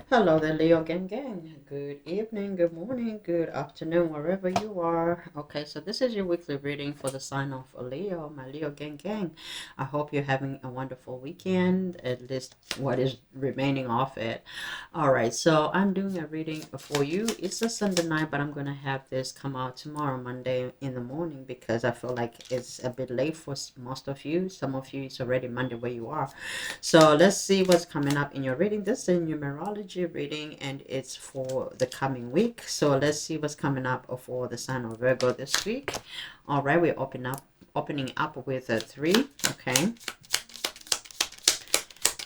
Hello there, Leo gang. Good evening, good morning, good afternoon, wherever you are. Okay, so this is your weekly reading for the sign of Leo, my Leo gang. I hope you're having a wonderful weekend, at least what is remaining of it. All right, so I'm doing a reading for you. It's a Sunday night, but I'm going to have this come out tomorrow, Monday in the morning, because I feel like it's a bit late for most of you. Some of you, it's already Monday where you are. So let's see what's coming up in your reading. This is a numerology reading and it's for the coming week. So let's see what's coming up for the sign of Virgo this week. All right, we're opening up with a 3. Okay.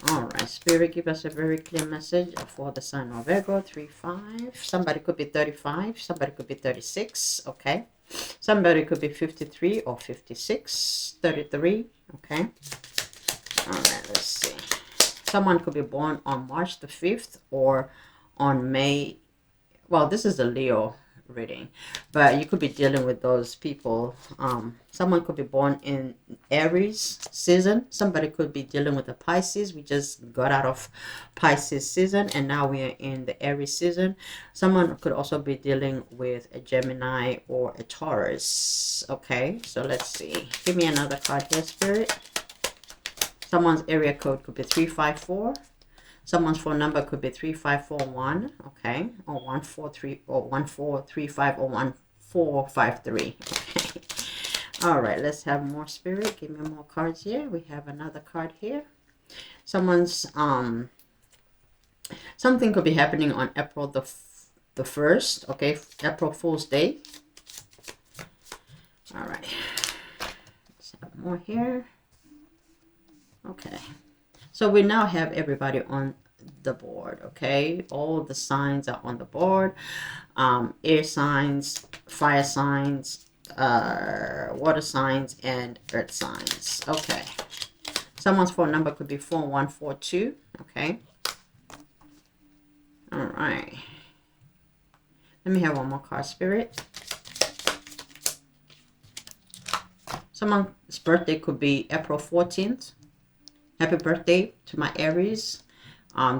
All right, Spirit, give us a very clear message for the sign of Virgo. 3, 5. Somebody could be 35. Somebody could be 36. Okay. Somebody could be 53 or 56. 33. Okay. All right, let's see. Someone could be born on March the 5th or on May. Well, this is a Leo reading, but you could be dealing with those people. Someone could be born in Aries season. Somebody could be dealing with the Pisces. We just got out of Pisces season and now we are in the Aries season. Someone could also be dealing with a Gemini or a Taurus. Okay, so let's see. Give me another card here, Spirit. Someone's area code could be 354. Someone's phone number could be 3541. Okay, or 143 or 1435 or 1453. Okay. All right, let's have more, Spirit. Give me more cards here. We have another card here. Someone's something could be happening on April the 1st. Okay, April Fool's Day. All right. Let's have more here. Okay, so we now have everybody on the board. Okay, all the signs are on the board. Air signs, fire signs, water signs, and earth signs. Okay, someone's phone number could be 4142. Okay, all right, let me have one more card, Spirit. Someone's birthday could be April 14th. Happy birthday to my Aries.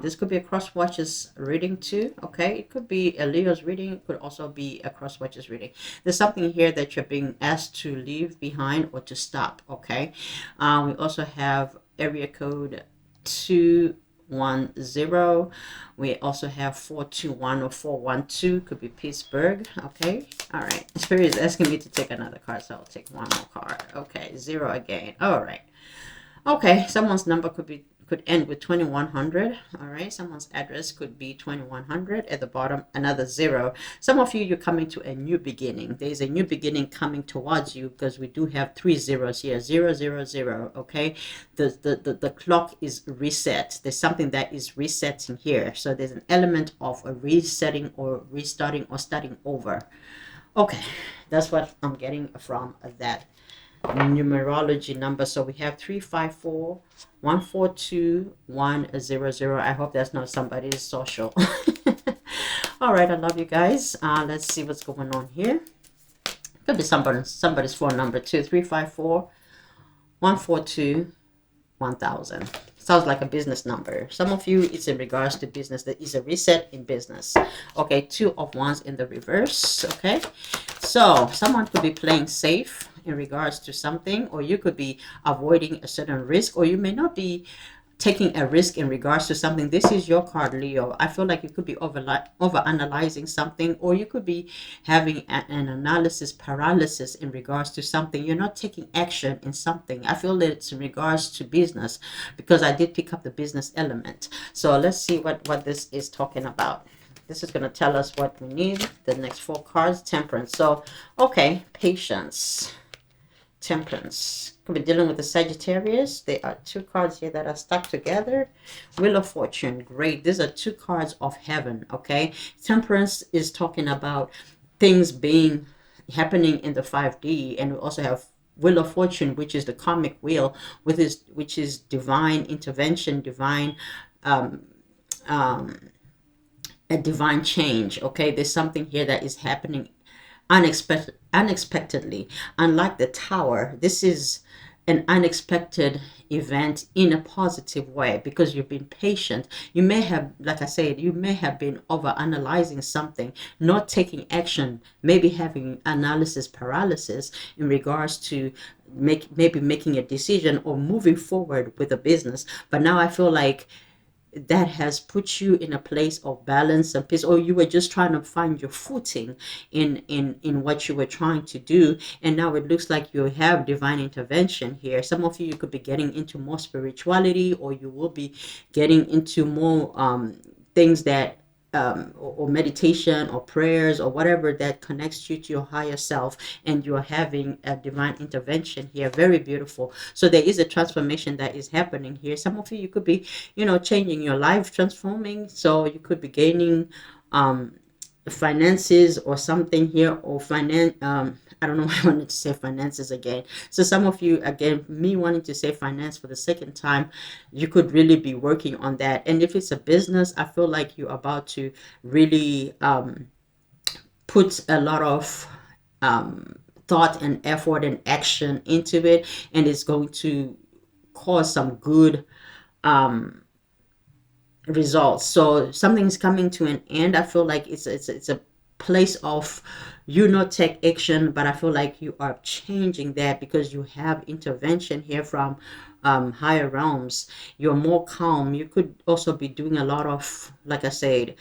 This could be a cross watches reading too. Okay, it could be a Leo's reading. It could also be a cross watches reading. There's something here that you're being asked to leave behind or to stop. Okay. We also have area code 210. We also have 421 or 412. Could be Pittsburgh. Okay. All right. Spirit is asking me to take another card, so I'll take one more card. Okay. 0 again. All right. Okay, someone's number could end with 2100. All right, someone's address could be 2100. At the bottom, another 0. Some of you're coming to a new beginning. There's a new beginning coming towards you because we do have 3 zeros here. 0, 0, 0. Okay, the clock is reset. There's something that is resetting here. So there's an element of a resetting or restarting or starting over. Okay, that's what I'm getting from that numerology number. So we have 354 142 100. I hope that's not somebody's social. All right, I love you guys. Let's see what's going on here. Could be somebody's phone number too. 354 142 1000. Sounds like a business number. Some of you, it's in regards to business. That is a reset in business. Okay, 2 of wands in the reverse. Okay, so someone could be playing safe in regards to something, or you could be avoiding a certain risk, or you may not be taking a risk in regards to something. This is your card, Leo. I feel like you could be over analyzing something, or you could be having an analysis paralysis in regards to something. You're not taking action in something. I feel that it's in regards to business because I did pick up the business element. So let's see what this is talking about. This is going to tell us what we need. The next 4 cards, Temperance. So, okay, patience. Temperance. Could be dealing with the Sagittarius. There are 2 cards here that are stuck together. Wheel of Fortune. Great. These are 2 cards of heaven. Okay. Temperance is talking about things happening in the 5D. And we also have Wheel of Fortune, which is the karmic wheel, which is divine intervention, divine a divine change. Okay. There's something here that is happening unexpectedly. Unlike the Tower, this is an unexpected event in a positive way because you've been patient. You may have, like I said, you may have been over analyzing something, not taking action, maybe having analysis paralysis in regards to maybe making a decision or moving forward with a business. But now I feel like that has put you in a place of balance and peace, or you were just trying to find your footing in what you were trying to do, and now it looks like you have divine intervention here. Some of you could be getting into more spirituality, or you will be getting into more things that or meditation or prayers or whatever that connects you to your higher self, and you're having a divine intervention here. Very beautiful. So there is a transformation that is happening here. Some of you could be, changing your life, transforming. So you could be gaining finances or something here, or finance. I don't know why I wanted to say finances again. So some of you, again, me wanting to say finance for the second time, you could really be working on that. And if it's a business, I feel like you're about to really put a lot of thought and effort and action into it, and it's going to cause some good results. So something's coming to an end. I feel like it's a place of you not take action, but I feel like you are changing that because you have intervention here from higher realms. You're more calm. You could also be doing a lot of, like I said,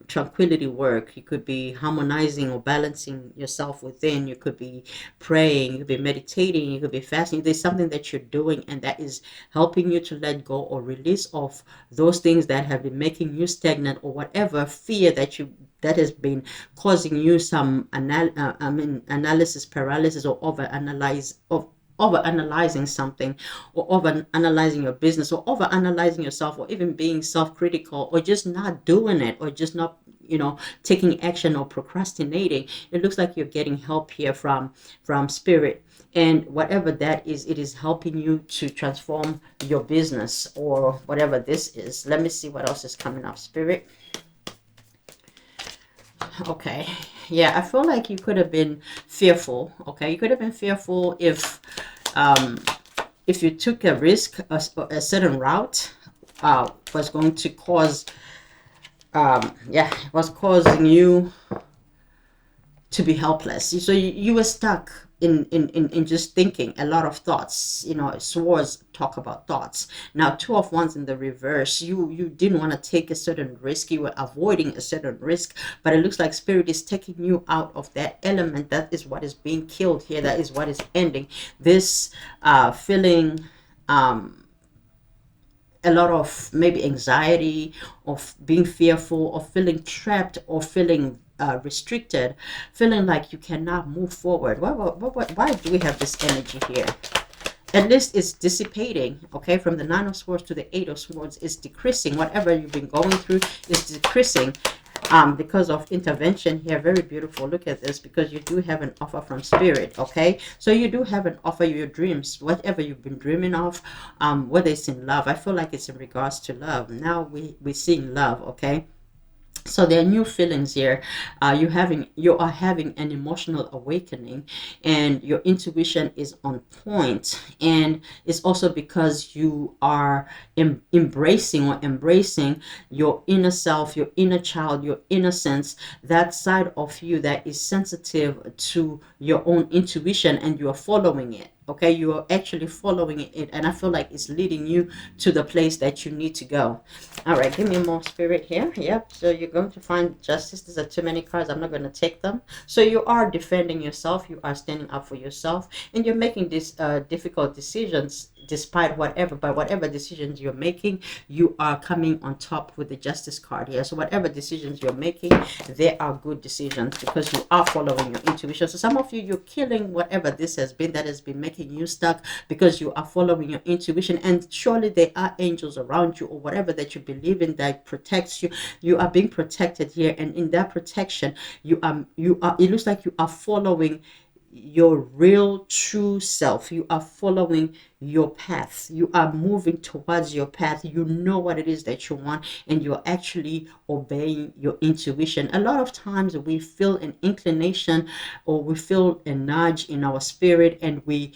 tranquility work. You could be harmonizing or balancing yourself within. You could be praying. You could be meditating. You could be fasting. There's something that you're doing, and that is helping you to let go or release of those things that have been making you stagnant, or whatever fear that has been causing you some analysis paralysis, or over analyzing something, or over analyzing your business, or over analyzing yourself, or even being self-critical, or just not doing it, or just not taking action, or procrastinating. It looks like you're getting help here from spirit, and whatever that is, it is helping you to transform your business, or whatever this is. Let me see what else is coming up, spirit. Okay, yeah, I feel like you could have been fearful. Okay, you could have been fearful if you took a risk, a certain route was going to cause was causing you to be helpless. So you were stuck in just thinking a lot of thoughts. Swords talk about thoughts. Now, two of wands in the reverse. You didn't want to take a certain risk. You were avoiding a certain risk, but it looks like spirit is taking you out of that element. That is what is being killed here. That is what is ending this feeling. A lot of maybe anxiety, of being fearful, or feeling trapped, or feeling restricted, feeling like you cannot move forward. Why do we have this energy here? At least it's dissipating. Okay, from the Nine of Swords to the Eight of Swords, it's decreasing. Whatever you've been going through is decreasing because of intervention here. Very beautiful. Look at this, because you do have an offer from spirit. Okay, so you do have an offer. Your dreams, whatever you've been dreaming of, whether it's in love, I feel like it's in regards to love. Now we're seeing love. Okay, so there are new feelings here. You are having an emotional awakening, and your intuition is on point. And it's also because you are embracing your inner self, your inner child, your innocence, that side of you that is sensitive to your own intuition, and you are following it. Okay, you are actually following it, and I feel like it's leading you to the place that you need to go. All right, give me more spirit here. Yep, so you're going to find justice. These are too many cards. I'm not going to take them. So you are defending yourself. You are standing up for yourself, and you're making these difficult decisions despite whatever decisions you're making, you are coming on top with the justice card here. So whatever decisions you're making, they are good decisions because you are following your intuition. So some of you, you're killing whatever this has been that has been making you stuck, because you are following your intuition. And surely there are angels around you, or whatever that you believe in that protects you. You are being protected here, and in that protection, you are it looks like you are following your real true self. You are following your path. You are moving towards your path. You know what it is that you want, and you're actually obeying your intuition. A lot of times we feel an inclination, or we feel a nudge in our spirit, and we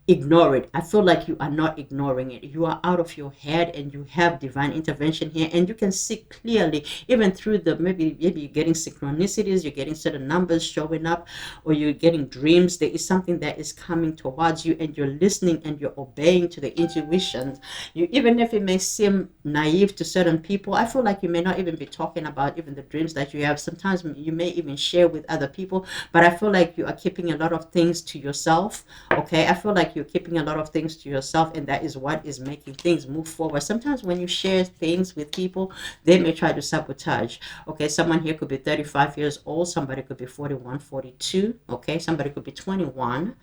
ignore it. I feel like you are not ignoring it. You are out of your head and you have divine intervention here, and you can see clearly even through the maybe you're getting synchronicities, you're getting certain numbers showing up, or you're getting dreams. There is something that is coming towards you, and you're listening and you're obeying to the intuitions. You, even if it may seem naive to certain people, I feel like you may not even be talking about even the dreams that you have. Sometimes you may even share with other people, but I feel like you are keeping a lot of things to yourself. Okay, I feel like you're keeping a lot of things to yourself, and that is what is making things move forward. Sometimes when you share things with people, they may try to sabotage. Okay, someone here could be 35 years old, somebody could be 41, 42. Okay, somebody could be 21.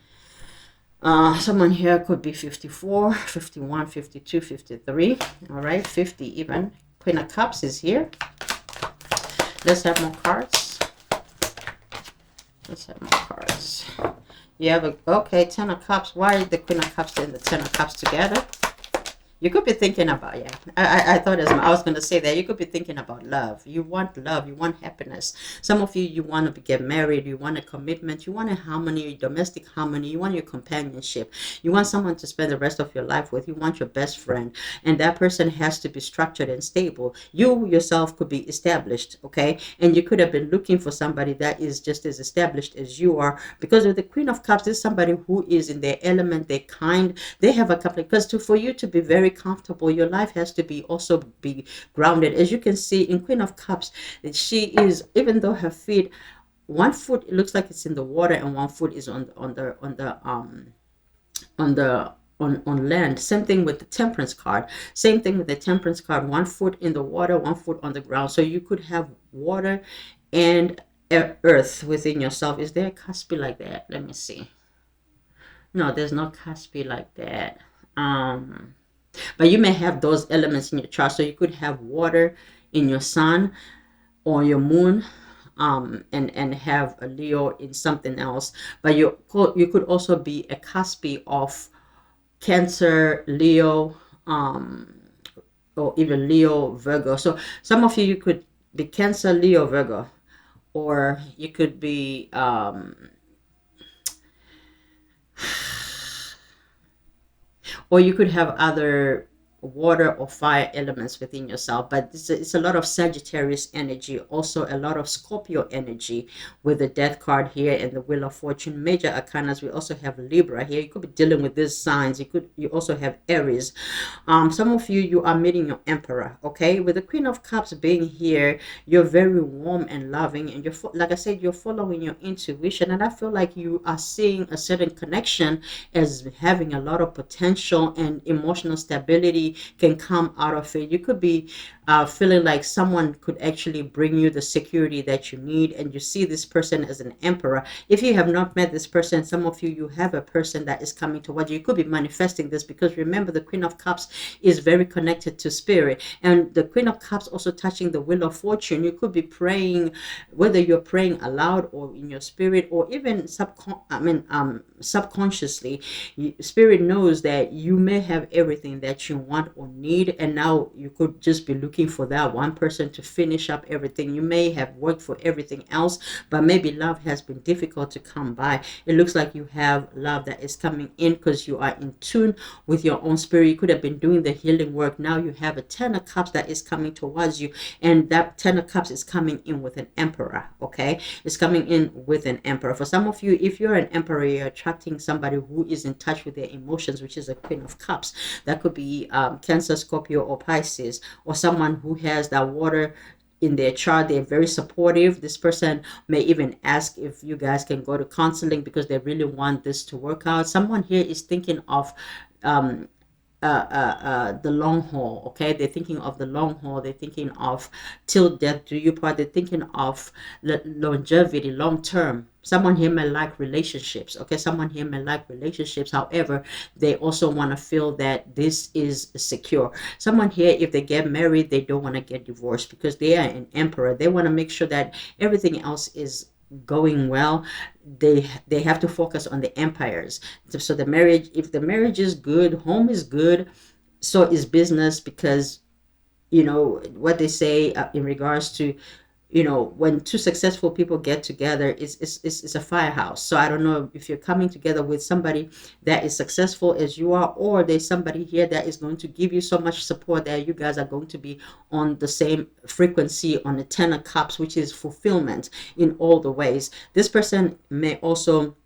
Someone here could be 54, 51, 52, 53. All right, 50 even. Queen of Cups is here. Let's have more cards. Let's have more cards. You have a, okay, 10 of Cups. Why are the Queen of Cups and the 10 of Cups together? You could be thinking about, yeah, I thought as I was going to say that you could be thinking about love. You want love, you want happiness. Some of you want to get married, you want a commitment, you want a harmony, domestic harmony, you want your companionship, you want someone to spend the rest of your life with, you want your best friend, and that person has to be structured and stable. You yourself could be established, okay, and you could have been looking for somebody that is just as established as you are, because with the Queen of Cups, there's somebody who is in their element, they're kind, they have a couple, because for you to be very comfortable, your life has to be also be grounded. As you can see in Queen of Cups, she is, even though her feet, one foot, it looks like it's in the water and one foot is on land. Same thing with the Temperance card. Same thing with the Temperance card. One foot in the water, one foot on the ground. So you could have water and earth within yourself. Is there a Caspi like that? Let me see. No, there's no Caspi like that. But you may have those elements in your chart. So you could have water in your sun or your moon, and have a Leo in something else. But you could also be a Caspi of Cancer, Leo, or even Leo, Virgo. So some of you could be Cancer, Leo, Virgo, or you could be or you could have other water or fire elements within yourself. But it's a lot of Sagittarius energy, also a lot of Scorpio energy with the Death card here and the Wheel of Fortune. Major arcanas, we also have Libra here. You could be dealing with these signs. You also have Aries. Some of you are meeting your Emperor, okay? With the Queen of Cups being here, you're very warm and loving, and you're, like I said, you're following your intuition, and I feel like you are seeing a certain connection as having a lot of potential, and emotional stability can come out of it. You could be feeling like someone could actually bring you the security that you need, and you see this person as an Emperor. If you have not met this person, some of you have a person that is coming towards you. You could be manifesting this, because remember, the Queen of Cups is very connected to spirit, and the Queen of Cups also touching the Wheel of Fortune. You could be praying, whether you're praying aloud or in your spirit, or even subconsciously. Spirit knows that you may have everything that you want or need, and now you could just be looking for that one person to finish up everything. You may have worked for everything else, but maybe love has been difficult to come by. It looks like you have love that is coming in because you are in tune with your own spirit. You could have been doing the healing work. Now you have a 10 of Cups that is coming towards you, and that 10 of Cups is coming in with an Emperor, okay? It's coming in with an Emperor. For some of you, if you're an Emperor, you're attracting somebody who is in touch with their emotions, which is a Queen of Cups. That could be Cancer, Scorpio, or Pisces, or someone who has that water in their chart. They're very supportive. This person may even ask if you guys can go to counseling because they really want this to work out. Someone here is thinking of the long haul, okay? They're thinking of the long haul. They're thinking of till death do you part. They're thinking of longevity, long term. Someone here may like relationships, okay? Someone here may like relationships. However, they also want to feel that this is secure. Someone here, if they get married, they don't want to get divorced because they are an Emperor. They want to make sure that everything else is going well. They have to focus on the empires. So the marriage, if the marriage is good, home is good, so is business, because you know what they say in regards to when two successful people get together, it's a firehouse. So I don't know if you're coming together with somebody that is successful as you are, or there's somebody here that is going to give you so much support that you guys are going to be on the same frequency, on the 10 of Cups, which is fulfillment in all the ways. This person may also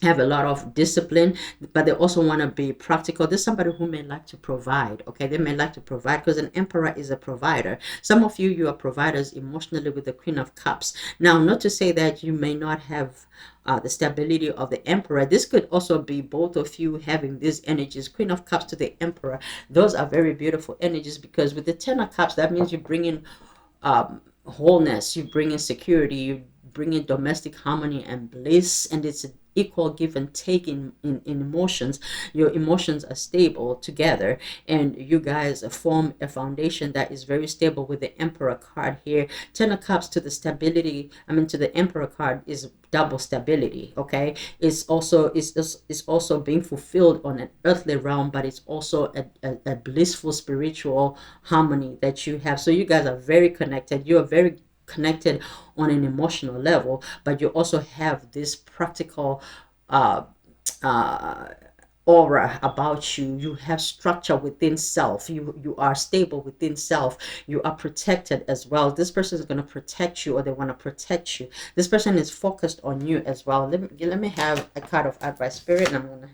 have a lot of discipline, but they also want to be practical. There's somebody who may like to provide. Okay, they may like to provide because an emperor is a provider. Some of you are providers emotionally with the Queen of Cups. Now, not to say that you may not have the stability of the emperor. This could also be both of you having these energies. Queen of Cups to the emperor, those are very beautiful energies, because with the 10 of Cups, that means you bring in wholeness, you bring in security, you bring in domestic harmony and bliss, and it's an equal give and take in emotions. Your emotions are stable together, and you guys form a foundation that is very stable. With the Emperor card here, 10 of Cups to the stability, to the Emperor card is double stability. Okay, it's also being fulfilled on an earthly realm, but it's also a blissful spiritual harmony that you have. So you guys are very connected. You are very connected on an emotional level, but you also have this practical aura about you. You have structure within self. You are stable within self. You are protected as well. This person is going to protect you, or they want to protect you. This person is focused on you as well. Let me have a card of advice, Spirit, and I'm gonna,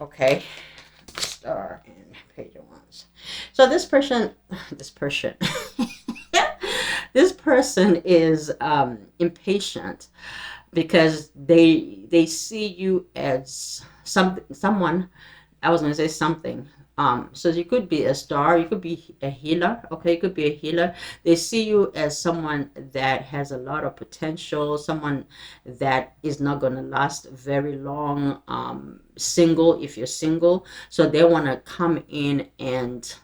okay, star and page ones. So this person this person is impatient, because they see you as someone. I was going to say something. So you could be a star, you could be a healer. Okay, you could be a healer. They see you as someone that has a lot of potential, someone that is not going to last very long. Single, if you're single, so they want to come in and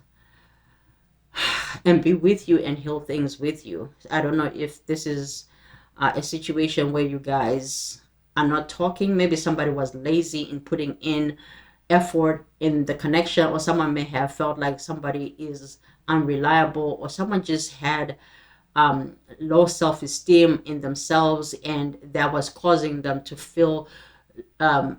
be with you and heal things with you. I don't know if this is a situation where you guys are not talking. Maybe somebody was lazy in putting in effort in the connection, or someone may have felt like somebody is unreliable, or someone just had low self-esteem in themselves, and that was causing them to feel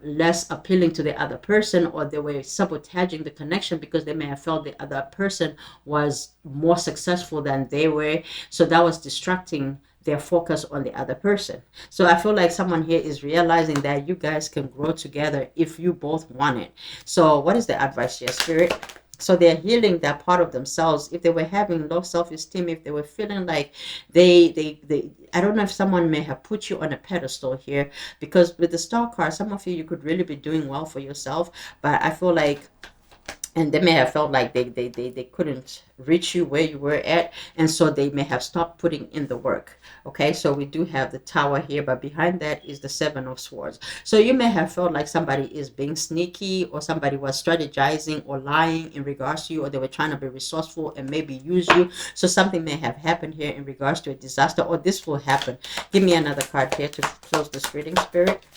less appealing to the other person, or they were sabotaging the connection because they may have felt the other person was more successful than they were. So that was distracting their focus on the other person. So I feel like someone here is realizing that you guys can grow together if you both want it. So what is the advice here, Spirit? So they're healing that part of themselves. If they were having low self-esteem, if they were feeling like they I don't know if someone may have put you on a pedestal here, because with the Star card, some of you could really be doing well for yourself, but I feel like, and they may have felt like they couldn't reach you where you were at, and so they may have stopped putting in the work. Okay, so we do have the Tower here, but behind that is the 7 of Swords. So you may have felt like somebody is being sneaky, or somebody was strategizing or lying in regards to you, or they were trying to be resourceful and maybe use you. So something may have happened here in regards to a disaster, or this will happen. Give me another card here to close this reading, Spirit.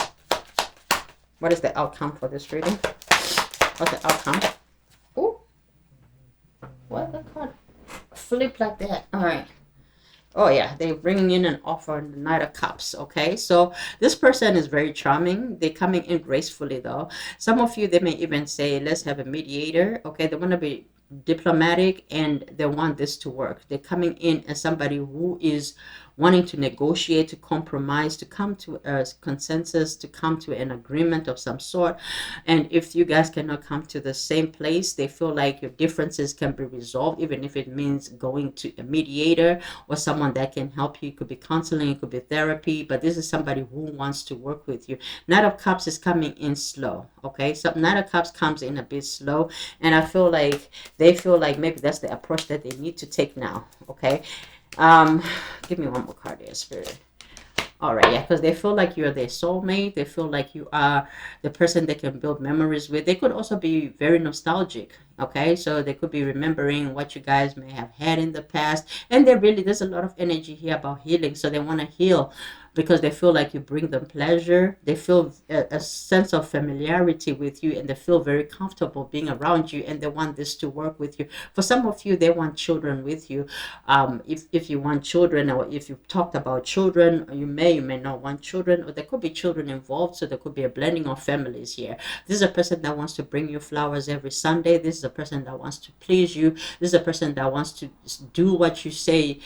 What is the outcome for this reading? What's the outcome? Oh, what the card flip like that? All right. Oh yeah, they're bringing in an offer on the Knight of Cups. Okay, so this person is very charming. They're coming in gracefully, though. Some of you, they may even say, let's have a mediator. Okay, they want to be diplomatic, and they want this to work. They're coming in as somebody who is wanting to negotiate, to compromise, to come to a consensus, to come to an agreement of some sort. And if you guys cannot come to the same place, they feel like your differences can be resolved, even if it means going to a mediator or someone that can help you. It could be counseling, it could be therapy, but this is somebody who wants to work with you. Knight of Cups is coming in slow. Okay, so Knight of Cups comes in a bit slow, and I feel like they feel like maybe that's the approach that they need to take now. Okay, give me one more card there, Spirit. All right, yeah, because they feel like you're their soulmate. They feel like you are the person they can build memories with. They could also be very nostalgic. Okay, so they could be remembering what you guys may have had in the past, and there's a lot of energy here about healing. So they want to heal because they feel like you bring them pleasure. They feel a sense of familiarity with you, and they feel very comfortable being around you, and they want this to work with you. For some of you, they want children with you. If you want children, or if you've talked about children, you may not want children, or there could be children involved, so there could be a blending of families here. This is a person that wants to bring you flowers every Sunday. This is a person that wants to please you. This is a person that wants to do what you say,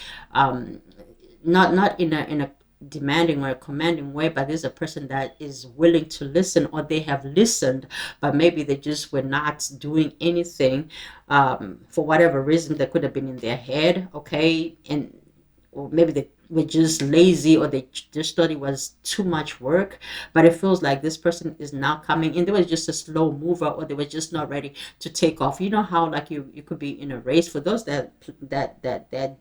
not in a demanding or a commanding way, but this is a person that is willing to listen, or they have listened, but maybe they just were not doing anything for whatever reason that could have been in their head, okay? And or maybe they were just lazy, or they just thought it was too much work. But it feels like this person is now coming in. They were just a slow mover, or they were just not ready to take off. You know how like you could be in a race. For those that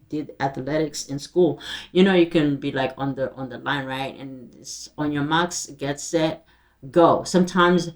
did athletics in school, you know, you can be like on the line, right? And it's on your marks, get set, go. Sometimes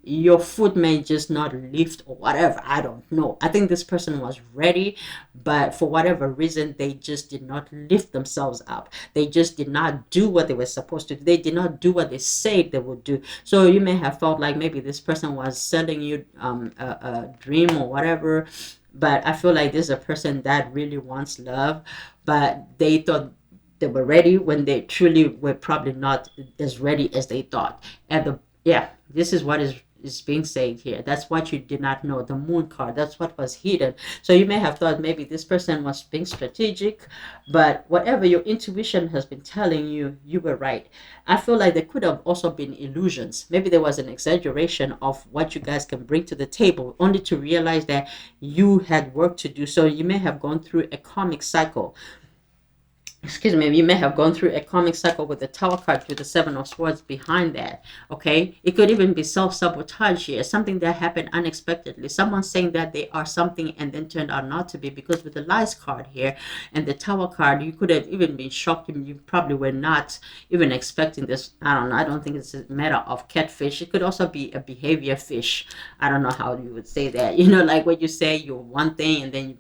your foot may just not lift or whatever. I don't know. I think this person was ready, but for whatever reason, they just did not lift themselves up. They just did not do what they were supposed to do. They did not do what they said they would do. So you may have felt like maybe this person was selling you a dream or whatever. But I feel like this is a person that really wants love, but they thought they were ready when they truly were probably not as ready as they thought. And this is what is being said here. That's what you did not know. The moon card, that's what was hidden. So you may have thought maybe this person was being strategic, but whatever your intuition has been telling you, you were right. I feel like there could have also been illusions. Maybe there was an exaggeration of what you guys can bring to the table, only to realize that you had work to do. So you may have gone through a karmic cycle. Excuse me, you may have gone through a karmic cycle with the Tower card with the Seven of Swords behind that. Okay, it could even be self-sabotage here, something that happened unexpectedly, someone saying that they are something and then turned out not to be, because with the Lies card here and the Tower card, you could have even been shocked. You probably were not even expecting this. I don't know, I don't think it's a matter of catfish. It could also be a behavior fish. I don't know how you would say that, you know, like when you say you're one thing and then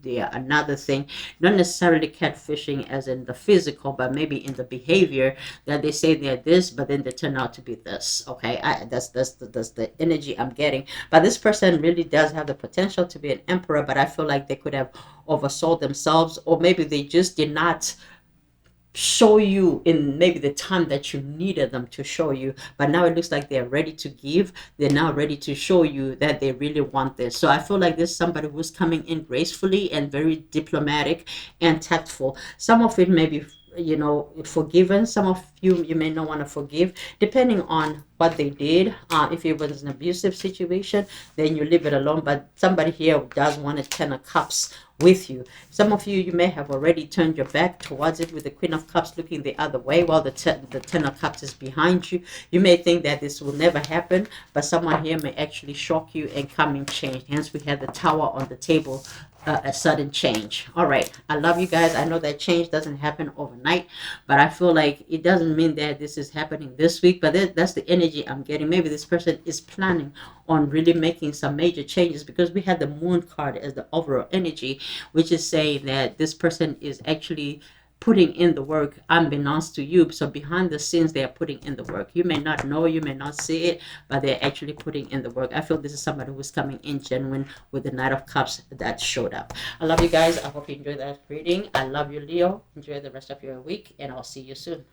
they are another thing. Not necessarily catfishing as in the physical, but maybe in the behavior, that they say they're this, but then they turn out to be this. Okay, that's the energy I'm getting. But this person really does have the potential to be an emperor, but I feel like they could have oversold themselves, or maybe they just did not show you in maybe the time that you needed them to show you. But now it looks like they're ready to give. They're now ready to show you that they really want this. So I feel like this is somebody who's coming in gracefully and very diplomatic and tactful. Some of it may be, you know, forgiven. Some of you may not want to forgive, depending on what they did. If it was an abusive situation, then you leave it alone. But somebody here does want a 10 of Cups with you. Some of you may have already turned your back towards it with the Queen of Cups looking the other way, while the 10 of Cups is behind you. You may think that this will never happen, but someone here may actually shock you and come in change. Hence, we have the Tower on the table. A sudden change. All right, I love you guys. I know that change doesn't happen overnight, but I feel like it doesn't mean that this is happening this week, but that's the energy I'm getting. Maybe this person is planning on really making some major changes, because we had the Moon card as the overall energy, which is saying that this person is actually putting in the work unbeknownst to you. So behind the scenes, they are putting in the work. You may not know, you may not see it, but they're actually putting in the work. I feel this is somebody who's coming in genuine with the Knight of Cups that showed up. I love you guys. I hope you enjoyed that reading. I love you, Leo. Enjoy the rest of your week, and I'll see you soon.